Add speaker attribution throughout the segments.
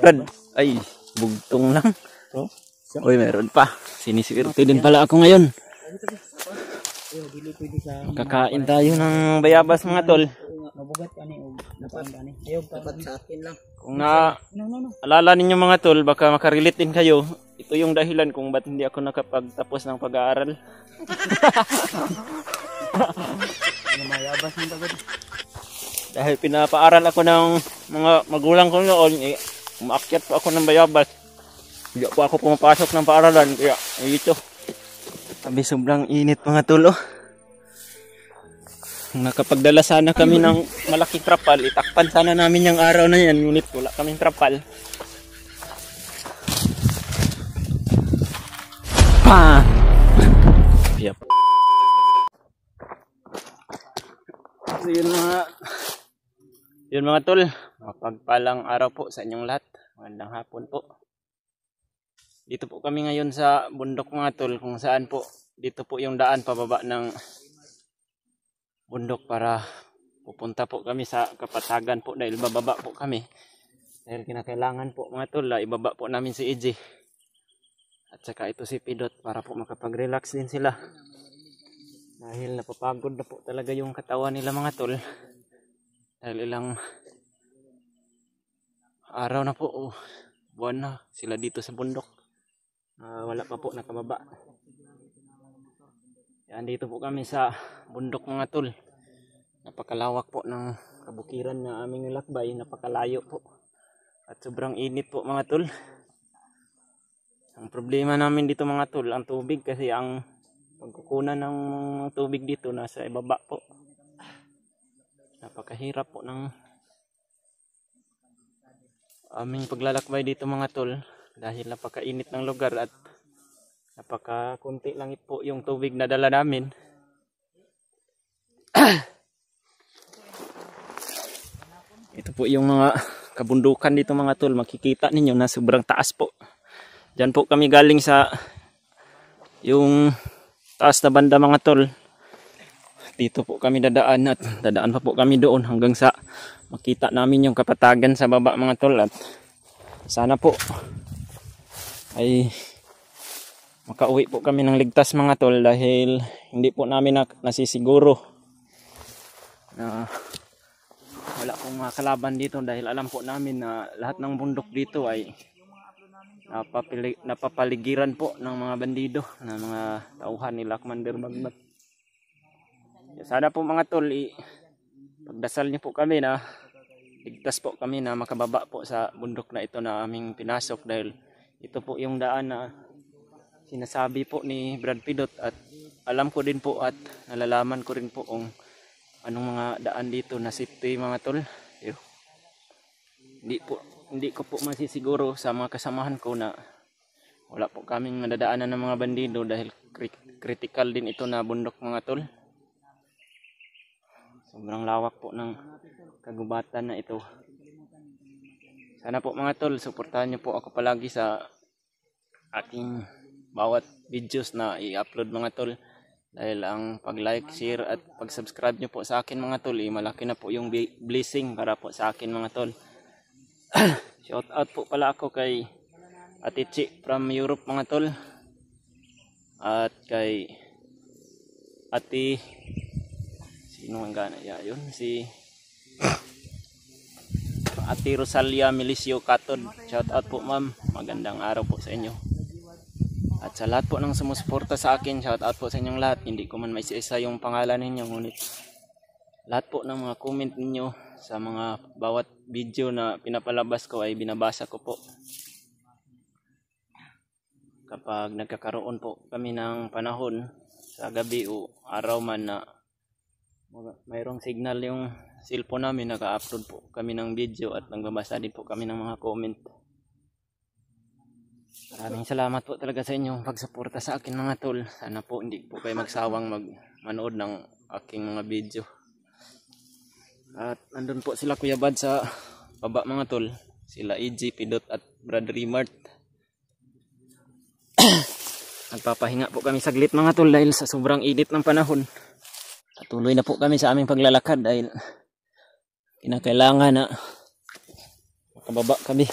Speaker 1: Brad, ay, bugtong lang. Uy, meron pa. Siniswerte din pala ako ngayon. Kakain tayo ng bayabas mga tol. Kung alala ninyo mga tol, baka makarelate din kayo. Ito yung dahilan kung ba't hindi ako nakapagtapos ng pag-aaral. Dahil pinapaaral ako ng mga magulang ko noon, umaakyat pa ako ng bayabas. Hindi po ako pumapasok ng paaralan, kaya ito. Sabi sobrang init mga tol. Nakapagdala sana kami ng malaking trapal, itakpan sana namin yung araw na yan, ngunit wala kaming trapal. Pa! Yep. So yun mga tol, mapagpalang araw po sa inyong lahat. Magandang hapon po. Dito po kami ngayon sa bundok mga tol, kung saan po dito po yung daan pababa ng bundok para pupunta po kami sa Kapatagan po dahil bababa po kami. Dahil kinakailangan po mga tol, ibaba po namin si EJ. At saka ito si Pidot para po makapag-relax din sila. Dahil napapagod na po talaga yung katawan nila mga tol. Dahil ilang araw na po, buwan na sila dito sa bundok. Wala pa po nakababa. Yan, dito po kami sa bundok mga tol. Napakalawak po ng kabukiran na aming nilakbay, napakalayo po. At sobrang init po mga tol. Ang problema namin dito mga tol, ang tubig, kasi ang pagkukunan ng tubig dito nasa ibaba po. Napakahirap po ng aming paglalakbay dito mga tol. Dahil napakainit ng lugar at napakakunti lang po yung tubig na dala namin. Ito po yung mga kabundukan dito mga tol. Makikita ninyo na sobrang taas po. Diyan po kami galing sa yung taas na banda mga tol. Dito po kami dadaan at dadaan pa po kami doon hanggang sa makita namin yung Kapatagan sa baba mga tol. At sana po ay makauwi po kami ng ligtas mga tol, dahil hindi po namin nasisiguro na wala pong mga kalaban dito, dahil alam po namin na lahat ng bundok dito ay napapaligiran po ng mga bandido, ng mga tauhan nila Commander Magmat. Sana po mga tol, pagdasal niyo po kami na ligtas po kami na makababa po sa bundok na ito na aming pinasok, dahil ito po yung daan na sinasabi po ni Brad Pidot, at alam ko din po at nalalaman ko rin po kung anong mga daan dito na safety mga tol. Hindi ko po masisiguro sa mga kasamahan ko na wala po kaming nadadaanan ng mga bandido, dahil critical din ito na bundok mga tol. Sobrang lawak po ng kagubatan na ito. Sana po mga tol, suportahan niyo po ako palagi sa aking bawat videos na i-upload mga tol. Dahil ang pag-like, share at pag-subscribe niyo po sa akin mga tol, malaki na po yung blessing para po sa akin mga tol. Shout out po pala ako kay Ate Chi from Europe mga tol. At kay Ate, sino ang gana yun? Si Ate Rosalia Milicio Katod. Shout out po ma'am, magandang araw po sa inyo. At sa lahat po ng sumusuporta sa akin, shout out po sa inyong lahat. Hindi ko man maisa-isa yung pangalan ninyo, ngunit lahat po ng mga comment ninyo sa mga bawat video na pinapalabas ko ay binabasa ko po. Kapag nagkakaroon po kami ng panahon sa gabi o araw man na mayroong signal yung cellphone namin, naka-upload po kami ng video at nagbabasa din po kami ng mga comment. Maraming salamat po talaga sa inyong pagsuporta sa akin mga tol. Sana po hindi po kayo magsawang manood ng aking mga video. At nandun po sila Kuya Bad sa baba mga tol. Sila EJ, Pidot at Brad Rimart. Nagpapahinga po kami saglit mga tol dahil sa sobrang init ng panahon. Patuloy na po kami sa aming paglalakad dahil kinakailangan na makababa kami.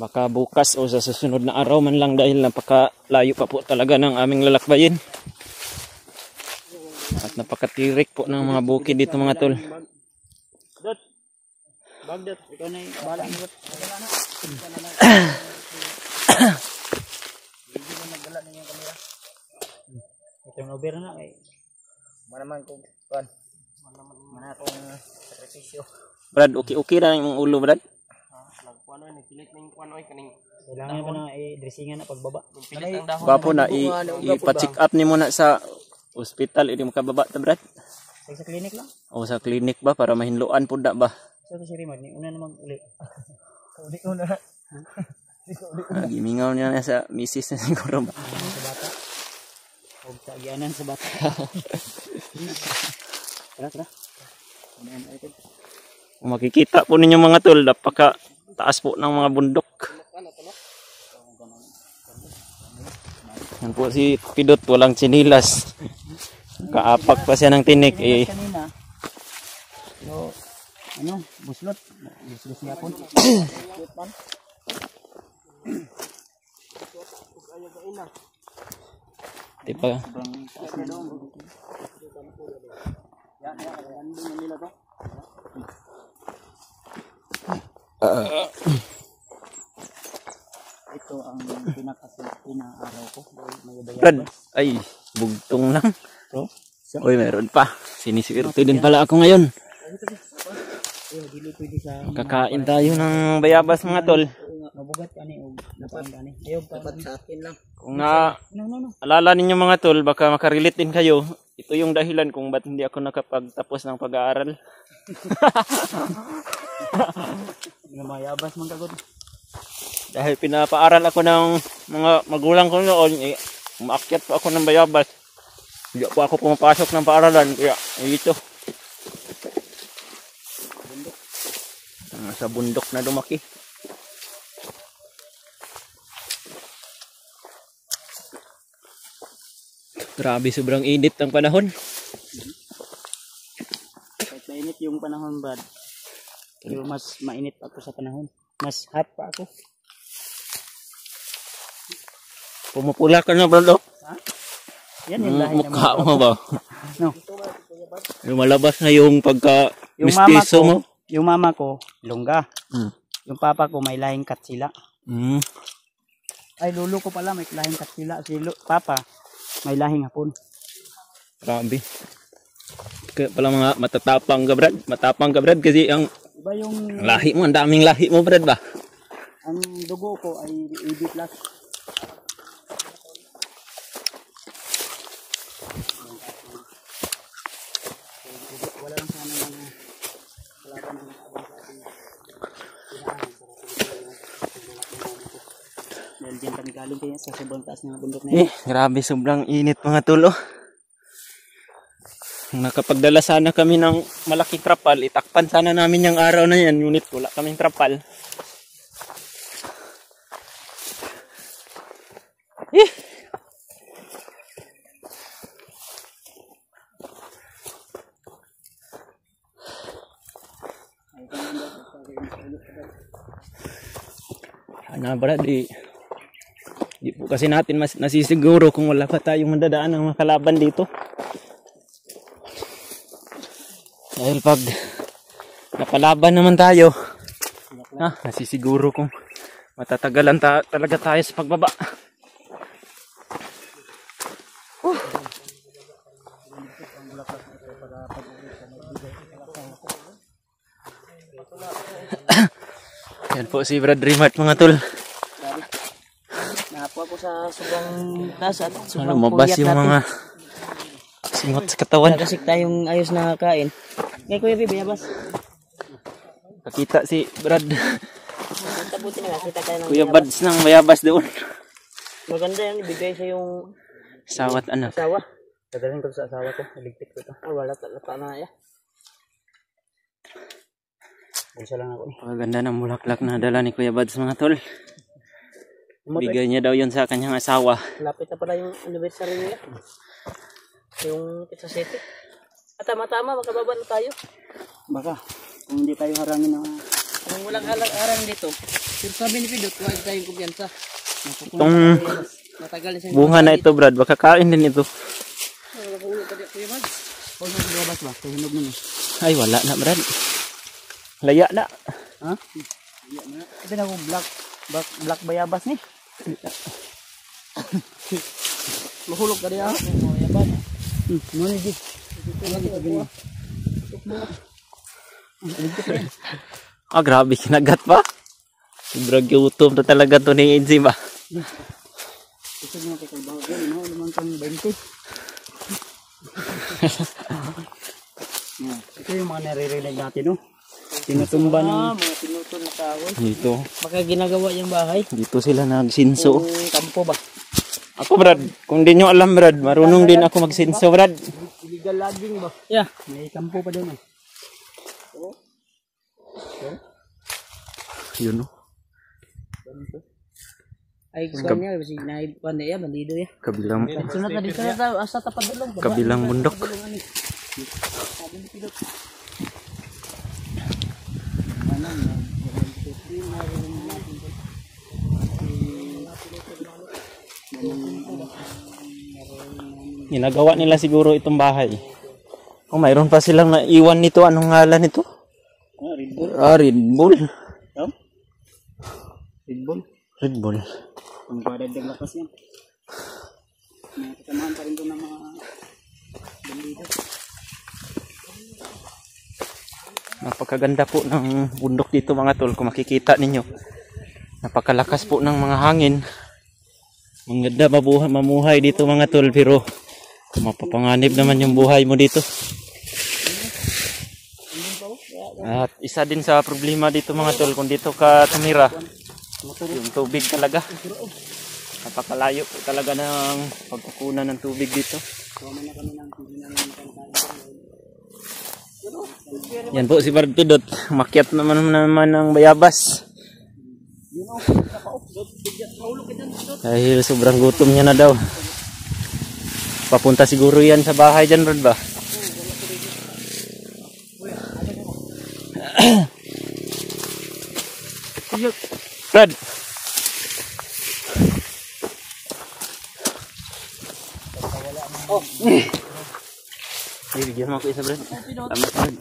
Speaker 1: Baka bukas o sa susunod na araw man lang dahil napakalayo pa po talaga ng aming lalakbayin. At napakatirik po ng mga bukid dito mga tol.
Speaker 2: Bagdot, ikaw na yung bahala mo. Hindi mo nagdala na yung kamera. Ito yung over na kay. Manaman kong kuan. Mana akong sakripisyo.
Speaker 1: Brad, okay na yung ulo, Brad?
Speaker 2: Kuan oy, pilit ning kuan oy kaning. Kailangan pa na i-dressingan na pagbaba. Pilit ang dahon.
Speaker 1: Bapo na ipa-check up ni mo na sa hospital, hindi mo kababa ta, Brad?
Speaker 2: Sa clinic lang.
Speaker 1: O sa clinic ba para mahinluan pud da ba?
Speaker 2: So si Rimad ni una namang uli. Uli una.
Speaker 1: Gimingaw niya na sa misis na siguro ba?
Speaker 2: Sa bata. Huwag sa agyanan sa bata. Tara.
Speaker 1: Kung makikita po ninyo mga tol, napaka taas po ng mga bundok. Yan po si Pidot, walang tsinilas. Kaapak pa siya ng tinik eh.
Speaker 2: Kanina. So, ano, buslot niya po.
Speaker 1: Di pa.
Speaker 2: Ito ang pinaka-araw ko.
Speaker 1: Brad, ay, bugtong lang. Uy, meron pa. Siniswerte din pala ako ngayon. Kakain tayo ng bayabas mga tol.
Speaker 2: Mabugat ka ni o napaan ka ni. Ayaw dapat sa akin lang.
Speaker 1: Kung alala ninyo mga tol, baka makarelate din kayo. Ito yung dahilan kung ba't hindi ako nakapagtapos ng pag-aaral.
Speaker 2: Mayabas man kagod.
Speaker 1: Dahil pinapaaral ako ng mga magulang ko noon, umaakyat pa ako ng bayabas. Hindi pa ako pumapasok ng paaralan, kaya ito. Sa bundok na lumaki. Grabe, sobrang init ang panahon.
Speaker 2: Kahit mainit yung panahon, Brad. Pero mas mainit ako sa panahon. Mas hot pa ako.
Speaker 1: Pumupula ka na, Brad.
Speaker 2: Ha? Yan yung lahi
Speaker 1: mukha mo ba?
Speaker 2: No.
Speaker 1: Lumalabas na yung pagka-mistiso mo.
Speaker 2: Yung mama ko, lungga. Yung papa ko, may lahing katsila. Ay, lolo ko pala, may lahing katsila. Si papa, may lahing hapon.
Speaker 1: Grabe. Kaya pala mga matatapang ka, Brad. Matapang ka, Brad, kasi ang
Speaker 2: iba yung
Speaker 1: lahi mo, ang daming lahi mo, Brad ba?
Speaker 2: Ang dugo ko ay AB+. Wala lang sana ng kalaban ng dahil dyan kami galing kaya sa sobrang taas ng bundok na yun.
Speaker 1: Grabe, sobrang init mga tulo. Nakapagdala sana kami ng malaking trapal, itakpan sana namin yung araw na yan, ngunit wala kaming trapal. Sana Brad, di po kasi natin mas nasisiguro kung wala pa tayong madadaan ng mga kalaban dito. Dahil pag napalaban naman tayo, nasisiguro kung matatagalan talaga tayo sa pagbaba. Yan po si Brad Rimart mga tol.
Speaker 2: Napo ako sa sobrang taas at sobrang
Speaker 1: mabas yung mga singot sa katawan.
Speaker 2: Kasi tayong ayos na kain. Ngayon Kuya Bibi, bayabas.
Speaker 1: Nakita si Brad.
Speaker 2: Tabutin na, kita kayo ng
Speaker 1: Kuya Bads ng bayabas doon.
Speaker 2: Maganda yan, ibigay sa yung
Speaker 1: Sawat anak.
Speaker 2: asawa. Dadalhin ko sa asawa ko, naligpit ko ito. Wala lata na ya. Bulsa lang ako.
Speaker 1: Paganda ng bulaklak na dala ni Kuya Bads mga tol. Bigay niya daw yun sa kanyang asawa.
Speaker 2: Lapit na pala yung anniversary nila. Yung Pizza City. At tama-tama, magkababa na tayo. Baka, kung hindi tayo harangin ng Kung walang arang dito, pero sabi ni Pidot, huwag tayong kumpiyansa.
Speaker 1: Itong
Speaker 2: Matagal na siyang
Speaker 1: bunga na ito, Brad, baka kain din ito.
Speaker 2: Huwag pa dito yung mag. Huwag mo lumabas ba? Kahinog na.
Speaker 1: Ay, wala na, Brad. Laya na.
Speaker 2: Ha? Laya na. Ito na kung black bayabas ni. Mahulog ka rin ha? Bayabas. Muna di.
Speaker 1: Ah, grabe, kinagat pa. Sobrang gutom na talaga to ni Enzi ba?
Speaker 2: Ito mga kakalbaho ko, naman kang 20. Ito yung mga naririnig natin, no? Tinutumba ng mga tinutun na kahoy.
Speaker 1: Dito.
Speaker 2: Baka ginagawa yung bahay.
Speaker 1: Dito sila nagsinso.
Speaker 2: Kampo ba?
Speaker 1: Ako, Brad, kung di nyo alam, Brad, marunong din ako magsinso, Brad.
Speaker 2: Illegal logging ba? Yeah, may kampo pa doon.
Speaker 1: Yun, no?
Speaker 2: Ay, gusto niya, kasi naipan na yan, bandido yan.
Speaker 1: Kabilang,
Speaker 2: Sunod na dito na tayo, asa tapat dulong.
Speaker 1: kabilang bundok. Ginagawa nila siguro itong bahay. Oh, mayroon pa silang naiwan nito. Anong ngalan nito?
Speaker 2: Red Bull.
Speaker 1: Ah, Red Bull.
Speaker 2: Red Bull.
Speaker 1: Red Bull.
Speaker 2: Ang padagdag lakas yan. May kasamahan pa rin doon ng mga bandido.
Speaker 1: Napakaganda po ng bundok dito mga tol. Kung makikita ninyo, napakalakas po ng mga hangin. Maganda mamuhay dito mga tol, pero mapapanganib naman yung buhay mo dito. At isa din sa problema dito mga tol, kung dito ka tumira, yung tubig talaga. Napakalayo po talaga ng pagkukunan ng tubig dito. Yan po si Brad Pidot, makyat naman ng bayabas. Dahil sobrang gutom niya na daw. Papunta siguro yan sa bahay dyan, Brad ba? Brad!
Speaker 2: Oh.
Speaker 1: Bigyan mo ako isa, Brad. Tama, Brad.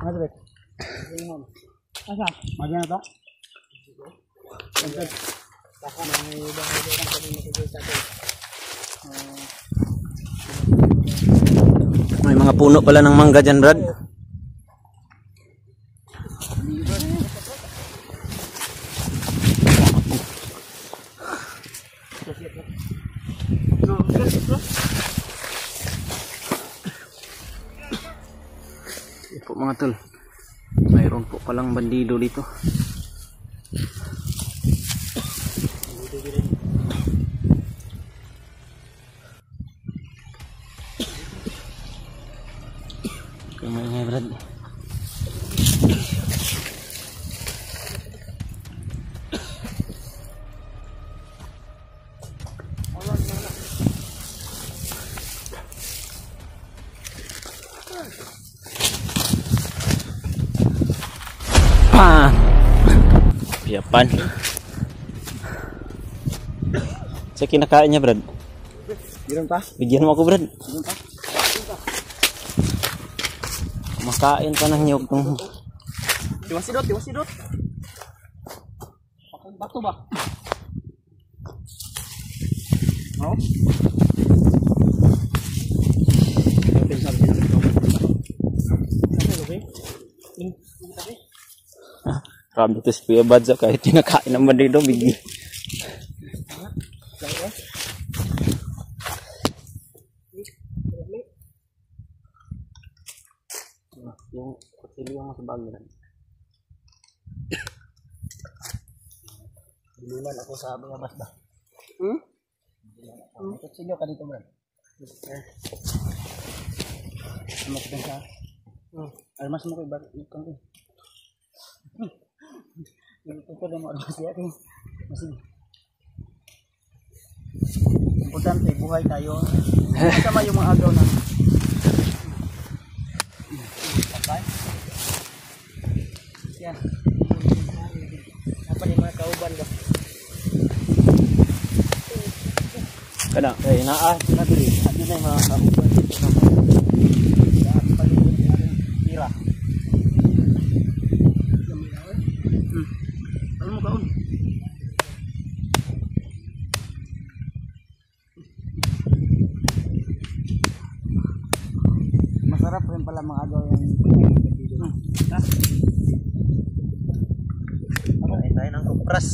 Speaker 2: Ano ba? Asa? Magyan na to? Baka may bahay doon kami makikita ko.
Speaker 1: May mga puno pala ng mangga dyan, Brad. Po mga tol, mayroon po palang bandido dito. Kamay nga, Brad. Piyapan. Sa kinakain niya, Brad.
Speaker 2: Meron pa?
Speaker 1: Bigyan mo ako, Brad.
Speaker 2: Meron pa?
Speaker 1: Makain ka ng nyog ng...
Speaker 2: Tiwasidot, tiwasidot. Pakang bato ba? Oo? Okay, sabi na ito.
Speaker 1: Rami ito si Kuya Badza kahit tinakain ng bandido, bigyan. Yung kutsilyo mo sa bagiran.
Speaker 2: Bilulan ako sa mga bas ba? Hmm? Ikot sinyo ka dito, Brad. Mas ka sa... Almas mo ko iba. Ikon ko. Ito ko na mo almas siya. Masig. Importante, buhay tayo. Kasama yung mga agaw na. Patay. Yan. Apa ni mga kauban ba?
Speaker 1: Kana kay naa
Speaker 2: Na dili. Adi na yung mga kauban. Tira. Ano mo kaon? Masarap rin pala mga agaw yung Ano, tayo ng kupras.